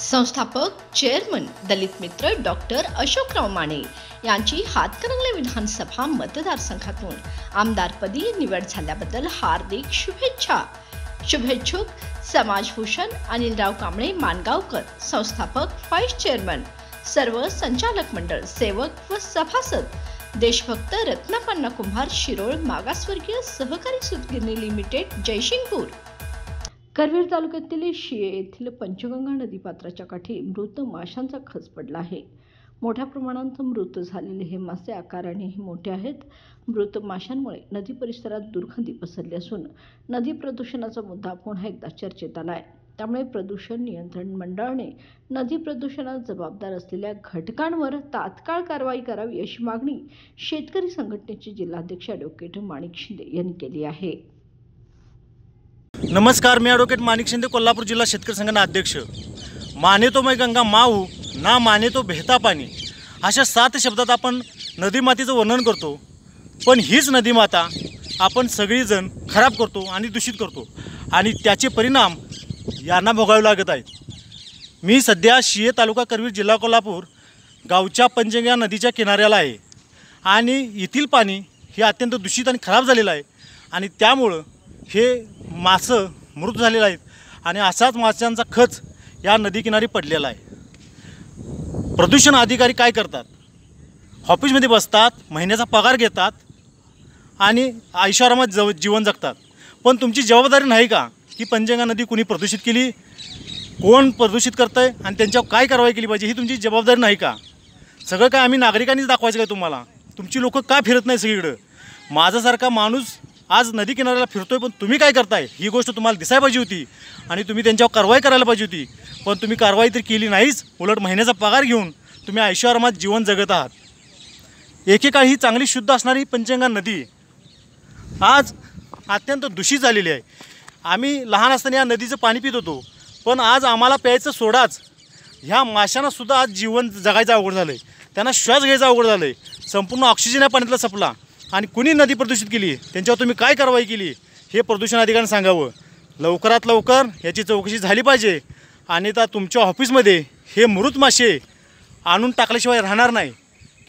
संस्थापक चेअरमन दलित मित्र डॉक्टर अशोकराव माने यांची हातकणंगले विधानसभा मतदारसंघातून आमदारपदी निवड झाल्याबद्दल हार्दिक शुभेच्छा. शुभेच्छुक समाजभूषण अनिलराव कांबळे मानगावकर, संस्थापक, व्हाईस चेअरमन, सर्व संचालक मंडळ, सेवक व सभासद, देशभक्त रत्नापन्ना कुंभार, शिरोळ मागासवर्गीय सहकारी सूतगिरणी लिमिटेड, जयसिंगपूर. करवीर तालुक्यातील शिये येथील पंचगंगा नदीपात्राच्या काठी मृत माशांचा खच पडला आहे. मोठ्या प्रमाणात मृत झालेले हे मासे आकारानेही मोठे आहेत. मृत माशांमुळे नदी परिसरात दुर्गंधी पसरली असून नदी प्रदूषणाचा मुद्दा पुन्हा एकदा चर्चेत आला आहे. त्यामुळे प्रदूषण नियंत्रण मंडळाने नदी प्रदूषणास जबाबदार असलेल्या घटकांवर तात्काळ कारवाई करावी अशी मागणी शेतकरी संघटनेचे जिल्हाध्यक्ष ॲडव्होकेट माणिक शिंदे यांनी केली आहे. नमस्कार, मी ॲडव्होकेट माणिक शिंदे, कोल्हापूर जिल्हा शेतकरी संघटना अध्यक्ष. माने तो मैं गंगा माऊ, ना माने तो बहता पाणी, अशा 7 शब्दात आपण नदीमातेचं वर्णन करतो. पण हीच नदीमाता आपण सगळीजण खराब करतो आणि दूषित करतो आणि त्याचे परिणाम यांना भोगावे लागत आहेत. मी सध्या शिये तालुका करवीर जिल्हा कोल्हापूर गावच्या पंचगंगा नदीच्या किनाऱ्याला आहे आणि येथील पाणी हे अत्यंत दूषित आणि खराब झालेलं आहे आणि त्यामुळं हे मासं मृत झालेले आहेत आणि असाच माशांचा खच या नदीकिनारी पडलेला आहे. प्रदूषण अधिकारी काय करतात? ऑफिसमध्ये बसतात, महिन्याचा पगार घेतात आणि ऐशोआरामात जीवन जगतात. पण तुमची जबाबदारी नाही का की पंचगंगा नदी कुणी प्रदूषित केली, कोण प्रदूषित करतं आहे आणि त्यांच्यावर काय कारवाई केली पाहिजे, ही तुमची जबाबदारी नाही का? सगळं काय आम्ही नागरिकांनीच दाखवायचं काय तुम्हाला? तुमची लोकं का फिरत नाही सगळीकडं? माझ्यासारखा माणूस आज नदी किनाऱ्याला फिरतोय, पण तुम्ही काय करताय ही गोष्ट तुम्हाला दिसायला पाहिजे होती आणि तुम्ही त्यांच्यावर कारवाई करायला पाहिजे होती. पण तुम्ही कारवाई तर केली नाहीच. उलट महिन्याचा पगार घेऊन तुम्ही ऐशोआरामात जीवन जगत आहात. एकेकाळी ही चांगली शुद्ध असणारी पंचगंगा नदी आज अत्यंत दूषित झालेली आहे. आम्ही लहान असताना या नदीचं पाणी पित होतो, पण आज आम्हाला प्यायचं सोडाच, ह्या माशांनासुद्धा आज जीवन जगायचं अवघड झालं आहे. त्यांना श्वास घ्यायचा अवघड झालं आहे. संपूर्ण ऑक्सिजन या पाण्यातला संपला आणि कुणी नदी प्रदूषित केली, त्यांच्यावर तुम्ही काय कारवाई केली हे प्रदूषण अधिकाऱ्यांनी सांगावं. लवकरात लवकर याची चौकशी झाली पाहिजे आणि आता तुमच्या ऑफिसमध्ये हे मृत मासे आणून टाकल्याशिवाय राहणार नाही.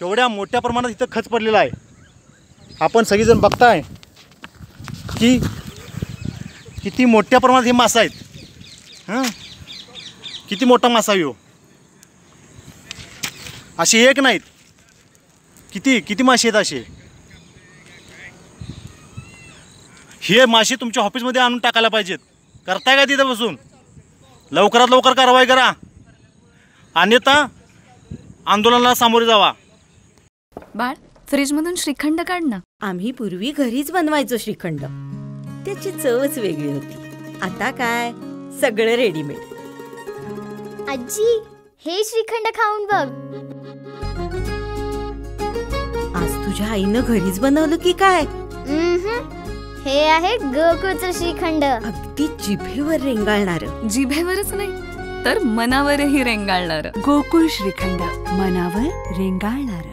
केवढ्या मोठ्या प्रमाणात इथं खच पडलेला आहे. आपण सगळीजण बघताय की किती मोठ्या प्रमाणात हे मासा आहेत. किती मोठा मासा हो, असे एक नाहीत, किती किती मासे आहेत असे. हे मासे तुमच्या ऑफिसमध्ये आणून टाकायला पाहिजेत. करताय का तिथं बसून? लवकरात लवकर कारवाई करा, अन्यथा आंदोलनाला सामोरे जावा. बाळ, फ्रीजमधून श्रीखंड काढ ना. आम्ही पूर्वी घरीच बनवायचो श्रीखंड, त्याची चवच वेगळी होती. आता काय सगळं रेडीमेड. आजी, हे श्रीखंड खाऊन बघ. आज तुझ्या आईनं घरीच बनवलं की काय? हे आहे गोकुळचं श्रीखंड. अगदी जिभेवर रेंगाळणार. जिभेवरच नाही तर मनावरही रेंगाळणार. गोकुळ श्रीखंड, मनावर रेंगाळणार.